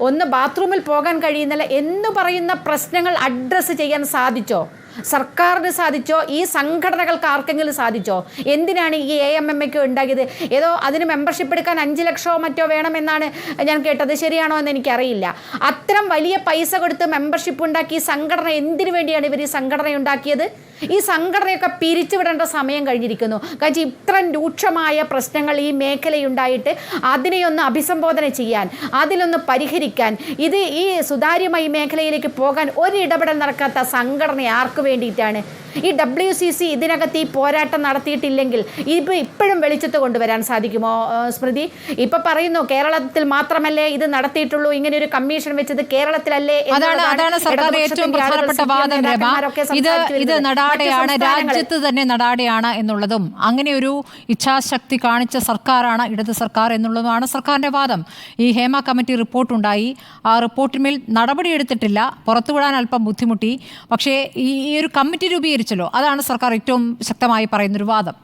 ഒന്ന് ബാത്റൂമിൽ പോകാൻ കഴിയുന്നില്ല എന്ന് പറയുന്ന പ്രശ്നങ്ങൾ അഡ്രസ്സ് ചെയ്യാൻ സാധിച്ചോ? സർക്കാരിന് സാധിച്ചോ? ഈ സംഘടനകൾക്ക് ആർക്കെങ്കിലും സാധിച്ചോ? എന്തിനാണ് ഈ AMMയ്ക്ക് ഉണ്ടാക്കിയത്? ഏതോ അതിന് മെമ്പർഷിപ്പ് എടുക്കാൻ 5 ലക്ഷമോ മറ്റോ വേണമെന്നാണ് ഞാൻ കേട്ടത്. ശരിയാണോ എന്ന് എനിക്കറിയില്ല. അത്തരം വലിയ പൈസ കൊടുത്ത് മെമ്പർഷിപ്പ് ഉണ്ടാക്കി സംഘടന എന്തിനു വേണ്ടിയാണ് ഇവർ ഈ സംഘടന ഉണ്ടാക്കിയത്? ഈ സംഘടനയൊക്കെ പിരിച്ചുവിടേണ്ട സമയം കഴിഞ്ഞിരിക്കുന്നു. കാരണം ഇത്രയും രൂക്ഷമായ പ്രശ്നങ്ങൾ ഈ മേഖലയുണ്ടായിട്ട് അതിനെയൊന്ന് അഭിസംബോധന ചെയ്യാൻ, അതിലൊന്ന് പരിഹരിക്കാൻ, ഇത് ഈ സുതാര്യമായി മേഖലയിലേക്ക് പോകാൻ ഒരു ഇടപെടൽ നടക്കാത്ത സംഘടന ആർക്ക് വേണ്ടിയിട്ടാണ്? ഈ WCC ഇതിനകത്ത് ഈ പോരാട്ടം നടത്തിയിട്ടില്ലെങ്കിൽ ഇപ്പോഴും വെളിച്ചത്ത് കൊണ്ടുവരാൻ സാധിക്കുമോ സ്മൃതി? ഇപ്പൊ പറയുന്നു കേരളത്തിൽ മാത്രമല്ലേ ഇത് നടത്തിയിട്ടുള്ളൂ, ഇങ്ങനെ ഒരു കമ്മീഷൻ വെച്ചത് കേരളത്തിലല്ലേ? അതാണ് സർക്കാർ ഏറ്റവും പ്രധാനപ്പെട്ട വാദം. ഇത് നടാടെയാണ്, രാജ്യത്ത് തന്നെ നടാടെയാണ് എന്നുള്ളതും അങ്ങനെ ഒരു ഇച്ഛാശക്തി കാണിച്ച സർക്കാരാണ് ഇടത് സർക്കാർ എന്നുള്ളതുമാണ് സർക്കാരിന്റെ വാദം. ഈ ഹേമ കമ്മിറ്റി റിപ്പോർട്ടുണ്ടായി, ആ റിപ്പോർട്ടിന്മേൽ നടപടിയെടുത്തിട്ടില്ല, പുറത്തുവിടാൻ അല്പം ബുദ്ധിമുട്ടി. പക്ഷേ ഈ ഒരു കമ്മിറ്റി രൂപീകരിച്ചല്ലോ, അതാണ് സർക്കാർ ഏറ്റവും ശക്തമായി പറയുന്നൊരു വാദം.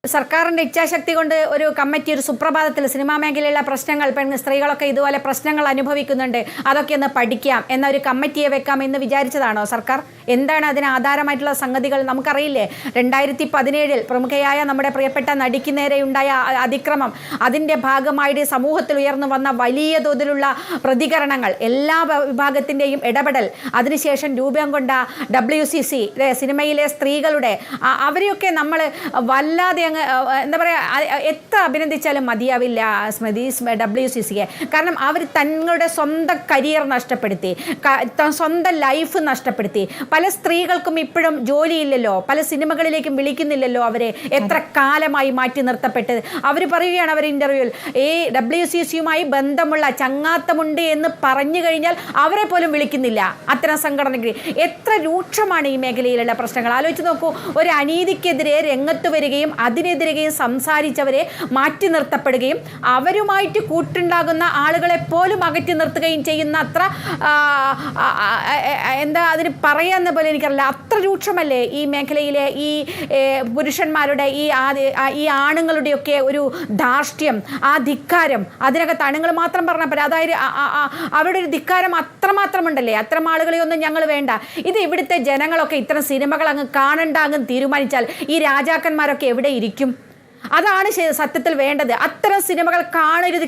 സർക്കാരിൻ്റെ ഇച്ഛാശക്തി കൊണ്ട് ഒരു കമ്മിറ്റി ഒരു സുപ്രഭാതത്തിൽ സിനിമാ മേഖലയിലുള്ള പ്രശ്നങ്ങൾ, സ്ത്രീകളൊക്കെ ഇതുപോലെ പ്രശ്നങ്ങൾ അനുഭവിക്കുന്നുണ്ട്, അതൊക്കെ ഒന്ന് പഠിക്കാം എന്നൊരു കമ്മിറ്റിയെ വെക്കാം എന്ന് വിചാരിച്ചതാണോ സർക്കാർ? എന്താണ് അതിന് ആധാരമായിട്ടുള്ള സംഗതികൾ നമുക്കറിയില്ലേ? 2017 പ്രമുഖയായ നമ്മുടെ പ്രിയപ്പെട്ട നടിക്ക് നേരെയുണ്ടായ അതിക്രമം, അതിൻ്റെ ഭാഗമായിട്ട് സമൂഹത്തിൽ ഉയർന്നു വന്ന വലിയ തോതിലുള്ള പ്രതികരണങ്ങൾ, എല്ലാ വിഭാഗത്തിൻ്റെയും ഇടപെടൽ, അതിനുശേഷം രൂപം കൊണ്ട WCC സിനിമയിലെ സ്ത്രീകളുടെ അവരെയൊക്കെ നമ്മൾ വല്ലാതെ എന്താ പറയുക, എത്ര അഭിനന്ദിച്ചാലും മതിയാവില്ല സ്മൃതി WCCയെ. കാരണം അവർ തങ്ങളുടെ സ്വന്തം കരിയർ നഷ്ടപ്പെടുത്തി, സ്വന്തം ലൈഫ് നഷ്ടപ്പെടുത്തി. പല സ്ത്രീകൾക്കും ഇപ്പോഴും ജോലിയില്ലല്ലോ, പല സിനിമകളിലേക്കും വിളിക്കുന്നില്ലല്ലോ അവരെ. എത്ര കാലമായി മാറ്റി നിർത്തപ്പെട്ട്. അവർ പറയുകയാണ് അവർ ഇൻ്റർവ്യൂവിൽ, ഈ WCCയുമായി ബന്ധമുള്ള ചങ്ങാത്തമുണ്ട് എന്ന് പറഞ്ഞു കഴിഞ്ഞാൽ അവരെ പോലും വിളിക്കുന്നില്ല അത്തരം സംഘടനകൾ. എത്ര രൂക്ഷമാണ് ഈ മേഖലയിലുള്ള പ്രശ്നങ്ങൾ. ആലോചിച്ച് നോക്കൂ, ഒരു അനീതിക്കെതിരെ രംഗത്ത് വരികയും അതിനെതിരെയും സംസാരിച്ചവരെ മാറ്റി നിർത്തപ്പെടുകയും അവരുമായിട്ട് കൂട്ടുണ്ടാകുന്ന ആളുകളെ പോലും അകറ്റി നിർത്തുകയും ചെയ്യുന്ന അത്ര എന്താ അതിന് പറയാന്ന പോലെ എനിക്കറിയില്ല, അത്ര രൂക്ഷമല്ലേ ഈ മേഖലയിലെ ഈ പുരുഷന്മാരുടെ ഈ ആണുങ്ങളുടെയൊക്കെ ഒരു ധാർഷ്ട്യം, ആ ധിക്കാരം. അതിനകത്ത് ആണുങ്ങൾ മാത്രം പറഞ്ഞാൽ പോരാ, അതായത് അവരുടെ ഒരു ധിക്കാരം അത്രമാത്രമുണ്ടല്ലേ. അത്തരം ആളുകളെ ഒന്നും ഞങ്ങൾ വേണ്ട. ഇത് ഇവിടുത്തെ ജനങ്ങളൊക്കെ ഇത്തരം സിനിമകൾ അങ്ങ് കാണണ്ട അങ്ങ് തീരുമാനിച്ചാൽ ഈ രാജാക്കന്മാരൊക്കെ എവിടെ ഇരിക്കും? അതാണ് സത്യത്തിൽ വേണ്ടത്. അത്തരം സിനിമകൾ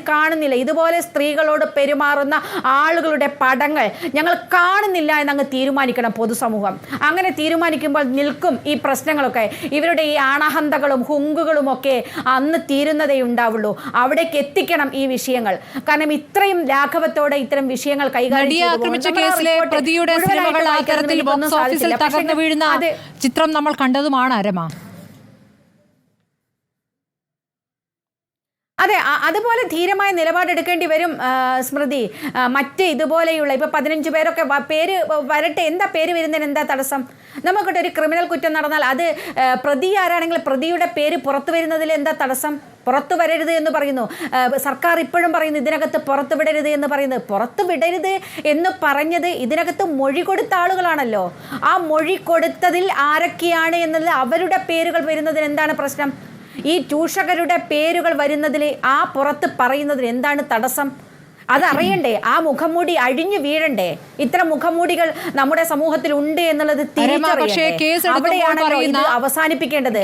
കാണുന്നില്ല. ഇതുപോലെ സ്ത്രീകളോട് പെരുമാറുന്ന ആളുകളുടെ പടങ്ങൾ ഞങ്ങൾ കാണുന്നില്ല എന്നങ്ങ് തീരുമാനിക്കണം പൊതുസമൂഹം. അങ്ങനെ തീരുമാനിക്കുമ്പോൾ നിൽക്കും ഈ പ്രശ്നങ്ങളൊക്കെ. ഇവരുടെ ഈ ആണഹന്തകളും ഹുങ്കുകളും ഒക്കെ അന്ന് തീരുന്നതേ ഉണ്ടാവുള്ളൂ. അവിടേക്ക് എത്തിക്കണം ഈ വിഷയങ്ങൾ. കാരണം ഇത്രയും ലാഘവത്തോടെ ഇത്തരം വിഷയങ്ങൾ കൈകാര്യം ചിത്രം നമ്മൾ കണ്ടതുമാണ് അരമ. അതെ, അതുപോലെ ധീരമായ നിലപാടെടുക്കേണ്ടി വരും സ്മൃതി. മറ്റ് ഇതുപോലെയുള്ള ഇപ്പോൾ 15 പേരൊക്കെ പേര് വരട്ടെ, എന്താ പേര് വരുന്നതിന് എന്താ തടസ്സം? നമുക്കിട്ട് ഒരു ക്രിമിനൽ കുറ്റം നടന്നാൽ അത് പ്രതി ആരാണെങ്കിൽ പ്രതിയുടെ പേര് പുറത്തു വരുന്നതിൽ എന്താ തടസ്സം? പുറത്തു വരരുത് എന്ന് പറയുന്നു സർക്കാർ. ഇപ്പോഴും പറയുന്നു ഇതിനകത്ത് പുറത്തു വിടരുത് എന്ന് പറയുന്നത്. പുറത്തു വിടരുത് എന്ന് പറഞ്ഞത് ഇതിനകത്ത് മൊഴി കൊടുത്ത ആളുകളാണല്ലോ. ആ മൊഴി കൊടുത്തതിൽ ആരൊക്കെയാണ് എന്നത് അവരുടെ പേരുകൾ വരുന്നതിന് എന്താണ് പ്രശ്നം? ഈ ചൂഷകരുടെ പേരുകൾ വരുന്നതിൽ ആ പുറത്ത് പറയുന്നതിന് എന്താണ് തടസ്സം? അതറിയണ്ടേ? ആ മുഖംമൂടി അഴിഞ്ഞു വീഴണ്ടേ? ഇത്തരം മുഖംമൂടികൾ നമ്മുടെ സമൂഹത്തിൽ ഉണ്ട് എന്നുള്ളത് അവിടെയാണല്ലോ ഇത് അവസാനിപ്പിക്കേണ്ടത്.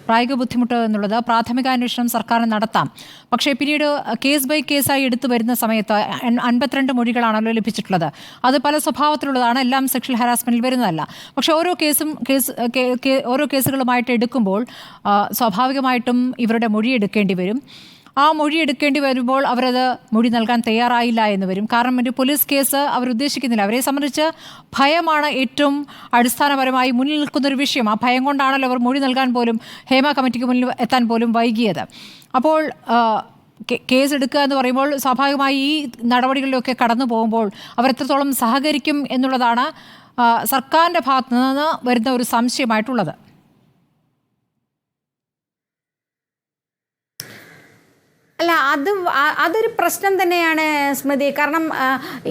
പ്രായോഗിക ബുദ്ധിമുട്ട് എന്നുള്ളത് പ്രാഥമിക അന്വേഷണം സർക്കാരിന് നടത്താം. പക്ഷേ പിന്നീട് കേസ് ബൈ കേസായി എടുത്തു വരുന്ന സമയത്ത് 52 മൊഴികളാണല്ലോ ലഭിച്ചിട്ടുള്ളത്. അത് പല സ്വഭാവത്തിലുള്ളതാണ്, എല്ലാം സെക്ഷൽ ഹരാസ്മെന്റിൽ വരുന്നതല്ല. പക്ഷേ ഓരോ കേസുകളുമായിട്ട് എടുക്കുമ്പോൾ സ്വാഭാവികമായിട്ടും ഇവരുടെ മൊഴി എടുക്കേണ്ടി വരും. ആ മൊഴി എടുക്കേണ്ടി വരുമ്പോൾ അവരത് മൊഴി നൽകാൻ തയ്യാറായില്ല എന്ന് വരും. കാരണം ഒരു പോലീസ് കേസ് അവരുദ്ദേശിക്കുന്നില്ല. അവരെ സംബന്ധിച്ച് ഭയമാണ് ഏറ്റവും അടിസ്ഥാനപരമായി മുന്നിൽ നിൽക്കുന്നൊരു വിഷയം. ആ ഭയം കൊണ്ടാണല്ലോ അവർ മൊഴി നൽകാൻ പോലും ഹേമ കമ്മിറ്റിക്ക് മുന്നിൽ എത്താൻ പോലും വൈകിയത്. അപ്പോൾ കേസ് എടുക്കുക എന്ന് പറയുമ്പോൾ സ്വാഭാവികമായി ഈ നടപടികളിലൊക്കെ കടന്നു പോകുമ്പോൾ അവരെത്രത്തോളം സഹകരിക്കും എന്നുള്ളതാണ് സർക്കാരിൻ്റെ ഭാഗത്തു നിന്ന് വരുന്ന ഒരു സംശയമായിട്ടുള്ളത്. അല്ല, അതൊരു പ്രശ്നം തന്നെയാണ് സ്മൃതി. കാരണം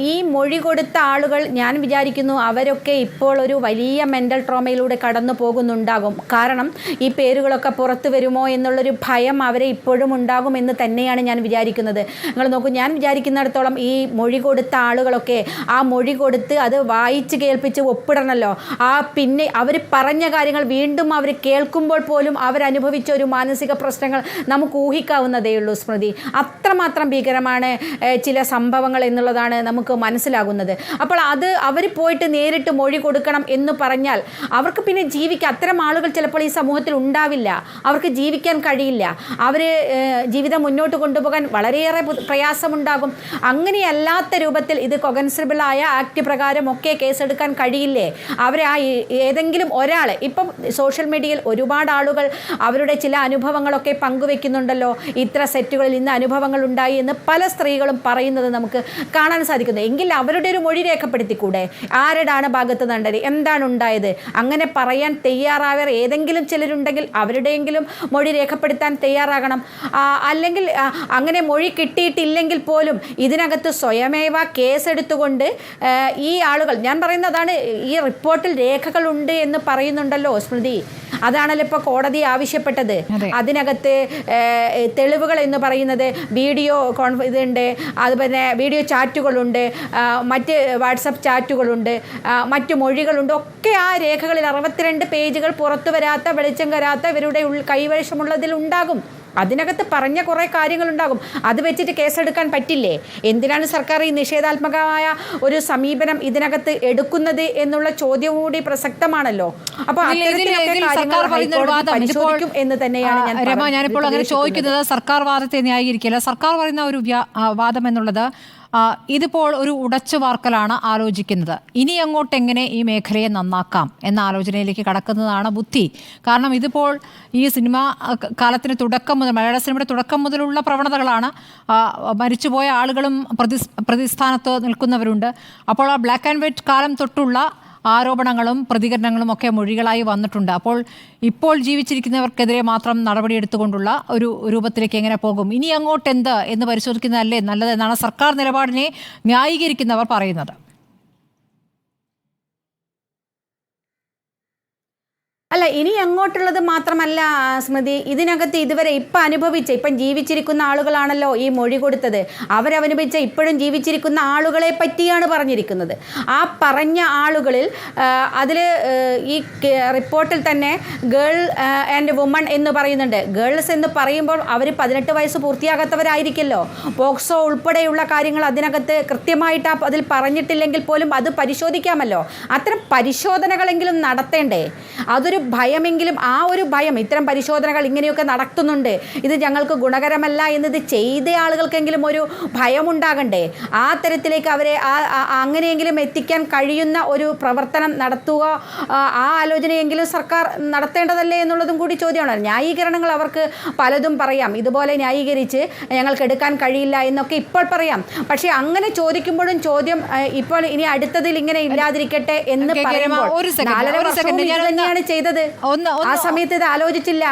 ഈ മൊഴി കൊടുത്ത ആളുകൾ, ഞാൻ വിചാരിക്കുന്നു അവരൊക്കെ ഇപ്പോൾ ഒരു വലിയ മെൻ്റൽ ട്രോമയിലൂടെ കടന്നു പോകുന്നുണ്ടാകും. കാരണം ഈ പേരുകളൊക്കെ പുറത്തു വരുമോ എന്നുള്ളൊരു ഭയം അവരെ ഇപ്പോഴും ഉണ്ടാകുമെന്ന് തന്നെയാണ് ഞാൻ വിചാരിക്കുന്നത്. നിങ്ങൾ നോക്കൂ, ഞാൻ വിചാരിക്കുന്നിടത്തോളം ഈ മൊഴി കൊടുത്ത ആളുകളൊക്കെ ആ മൊഴി കൊടുത്ത് അത് വായിച്ച് കേൾപ്പിച്ച് ഒപ്പിടണമല്ലോ. പിന്നെ അവർ പറഞ്ഞ കാര്യങ്ങൾ വീണ്ടും അവർ കേൾക്കുമ്പോൾ പോലും അവരനുഭവിച്ച ഒരു മാനസിക പ്രശ്നങ്ങൾ നമുക്ക് ഊഹിക്കാവുന്നതേ ഉള്ളൂ സ്മൃതി. അത്രമാത്രം ഭീകരമാണ് ചില സംഭവങ്ങൾ എന്നുള്ളതാണ് നമുക്ക് മനസ്സിലാകുന്നത്. അപ്പോൾ അവർ പോയിട്ട് നേരിട്ട് മൊഴി കൊടുക്കണം എന്ന് പറഞ്ഞാൽ അവർക്ക് പിന്നെ ജീവിക്കാൻ, അത്തരം ആളുകൾ ചിലപ്പോൾ ഈ സമൂഹത്തിൽ ഉണ്ടാവില്ല. അവർക്ക് ജീവിക്കാൻ കഴിയില്ല. അവർ ജീവിതം മുന്നോട്ട് കൊണ്ടുപോകാൻ വളരെയേറെ പ്രയാസമുണ്ടാകും. അങ്ങനെയല്ലാത്ത രൂപത്തിൽ ഇത് കൊഗൻസിബിളായ ആക്ട് പ്രകാരമൊക്കെ കേസെടുക്കാൻ കഴിയില്ലേ? അവരെ ഏതെങ്കിലും ഒരാൾ, ഇപ്പം സോഷ്യൽ മീഡിയയിൽ ഒരുപാട് ആളുകൾ അവരുടെ ചില അനുഭവങ്ങളൊക്കെ പങ്കുവെക്കുന്നുണ്ടല്ലോ. ഇത്ര സെറ്റുകളിൽ ഇന്ന് അനുഭവങ്ങൾ ഉണ്ടായി എന്ന് പല സ്ത്രീകളും പറയുന്നത് നമുക്ക് കാണാൻ സാധിക്കുന്നു. എങ്കിൽ അവരുടെ ഒരു മൊഴി രേഖപ്പെടുത്തിക്കൂടെ? ആരുടെയാണ് ഭാഗത്ത് നിന്നത്, എന്താണ് ഉണ്ടായത്? അങ്ങനെ പറയാൻ തയ്യാറായവർ ഏതെങ്കിലും ചിലരുണ്ടെങ്കിൽ അവരുടെയെങ്കിലും മൊഴി രേഖപ്പെടുത്താൻ തയ്യാറാകണം. അല്ലെങ്കിൽ അങ്ങനെ മൊഴി കിട്ടിയിട്ടില്ലെങ്കിൽ പോലും ഇതിനകത്ത് സ്വയമേവ കേസെടുത്തുകൊണ്ട് ഈ ആളുകൾ, ഞാൻ പറയുന്നതാണ്, ഈ റിപ്പോർട്ടിൽ രേഖകളുണ്ട് എന്ന് പറയുന്നുണ്ടല്ലോ സ്മൃതി. അതാണല്ലോ ഇപ്പോൾ കോടതി ആവശ്യപ്പെട്ടത്. അതിനകത്ത് തെളിവുകൾ എന്ന് പറയുന്നത് വീഡിയോ ഇതുണ്ട്, അതുപോലെ വീഡിയോ ചാറ്റുകളുണ്ട്, മറ്റ് വാട്സപ്പ് ചാറ്റുകളുണ്ട്, മറ്റു മൊഴികളുണ്ട്. ഒക്കെ ആ രേഖകളിൽ 62 പേജുകൾ പുറത്തു വരാത്ത, വെളിച്ചം വരാത്ത ഇവരുടെ കൈവശമുള്ളതിൽ ഉണ്ടാകും. അതിനകത്ത് പറഞ്ഞ കുറേ കാര്യങ്ങളുണ്ടാകും. അത് വെച്ചിട്ട് കേസെടുക്കാൻ പറ്റില്ലേ? എന്തിനാണ് സർക്കാർ ഈ നിഷേധാത്മകമായ ഒരു സമീപനം ഇതിനകത്ത് എടുക്കുന്നത് എന്നുള്ള ചോദ്യം കൂടി പ്രസക്തമാണല്ലോ. അപ്പോൾ പരിശോധിക്കും എന്ന് തന്നെയാണ് ഞാനിപ്പോൾ അങ്ങനെ ചോദിക്കുന്നത്. സർക്കാർ വാദത്തെ ന്യായീകരിക്കില്ല. സർക്കാർ പറയുന്ന ഒരു വാദം എന്നുള്ളത്, ഇതിപ്പോൾ ഒരു ഉടച്ചു വാർക്കലാണ് ആലോചിക്കുന്നത്. ഇനി അങ്ങോട്ട് എങ്ങനെ ഈ മേഖലയെ നന്നാക്കാം എന്ന ആലോചനയിലേക്ക് കടക്കുന്നതാണ് ബുദ്ധി. കാരണം ഇതിപ്പോൾ ഈ സിനിമ കാലത്തിന് തുടക്കം മുതൽ, മലയാള സിനിമയുടെ തുടക്കം മുതലുള്ള പ്രവണതകളാണ്. മരിച്ചുപോയ ആളുകളും പ്രതിസ്ഥാനത്ത് നിൽക്കുന്നവരുണ്ട്. അപ്പോൾ ആ ബ്ലാക്ക് ആൻഡ് വൈറ്റ് കാലം തൊട്ടുള്ള ആരോപണങ്ങളും പ്രതികരണങ്ങളും ഒക്കെ മൊഴികളായി വന്നിട്ടുണ്ട്. അപ്പോൾ ഇപ്പോൾ ജീവിച്ചിരിക്കുന്നവർക്കെതിരെ മാത്രം നടപടിയെടുത്തുകൊണ്ടുള്ള ഒരു രൂപത്തിലേക്ക് എങ്ങനെ പോകും, ഇനി അങ്ങോട്ട് എന്ത് എന്ന് പരിശോധിക്കുന്നതല്ലേ നല്ലതെന്നാണ് സർക്കാർ നിലപാടിനെ ന്യായീകരിക്കുന്നവർ പറയുന്നത്. അല്ല, ഇനി അങ്ങോട്ടുള്ളത് മാത്രമല്ല സ്മൃതി, ഇതിനകത്ത് ഇതുവരെ ഇപ്പം ജീവിച്ചിരിക്കുന്ന ആളുകളാണല്ലോ ഈ മൊഴി കൊടുത്തത്. അവരനുഭവിച്ച ഇപ്പോഴും ജീവിച്ചിരിക്കുന്ന ആളുകളെ പറ്റിയാണ് പറഞ്ഞിരിക്കുന്നത്. ആ പറഞ്ഞ ആളുകളിൽ അതിൽ ഈ റിപ്പോർട്ടിൽ തന്നെ ഗേൾ ആൻഡ് വുമൺ എന്ന് പറയുന്നുണ്ട്. ഗേൾസ് എന്ന് പറയുമ്പോൾ അവർ 18 വയസ്സ് പൂർത്തിയാകാത്തവരായിരിക്കല്ലോ. പോക്സോ ഉൾപ്പെടെയുള്ള കാര്യങ്ങൾ അതിനകത്ത് കൃത്യമായിട്ട് അതിൽ പറഞ്ഞിട്ടില്ലെങ്കിൽ പോലും അത് പരിശോധിക്കാമല്ലോ. അത്തരം പരിശോധനകളെങ്കിലും നടത്തേണ്ടേ? അതൊരു ഭയമെങ്കിലും, ആ ഒരു ഭയം, ഇത്തരം പരിശോധനകൾ ഇങ്ങനെയൊക്കെ നടത്തുന്നുണ്ട്, ഇത് ഞങ്ങൾക്ക് ഗുണകരമല്ല എന്നത് ചെയ്ത ആളുകൾക്കെങ്കിലും ഒരു ഭയമുണ്ടാകണ്ടേ? ആ തരത്തിലേക്ക് അവരെ അങ്ങനെയെങ്കിലും എത്തിക്കാൻ കഴിയുന്ന ഒരു പ്രവർത്തനം നടത്തുക, ആ ആലോചനയെങ്കിലും സർക്കാർ നടത്തേണ്ടതല്ലേ എന്നുള്ളതും കൂടി ചോദ്യമാണ്. ന്യായീകരണങ്ങൾ അവർക്ക് പലതും പറയാം. ഇതുപോലെ ന്യായീകരിച്ച് ഞങ്ങൾക്ക് എടുക്കാൻ കഴിയില്ല എന്നൊക്കെ ഇപ്പോൾ പറയാം. പക്ഷേ അങ്ങനെ ചോദിക്കുമ്പോഴും ചോദ്യം ഇപ്പോൾ ഇനി അടുത്തതിൽ ഇങ്ങനെ ഇല്ലാതിരിക്കട്ടെ എന്ന് പറയുമ്പോൾ 4.5 വർഷം ഇത് തന്നെയാണ് ചെയ്തത്. ആ സമയത്ത് ഇത് ആലോചിച്ചില്ല.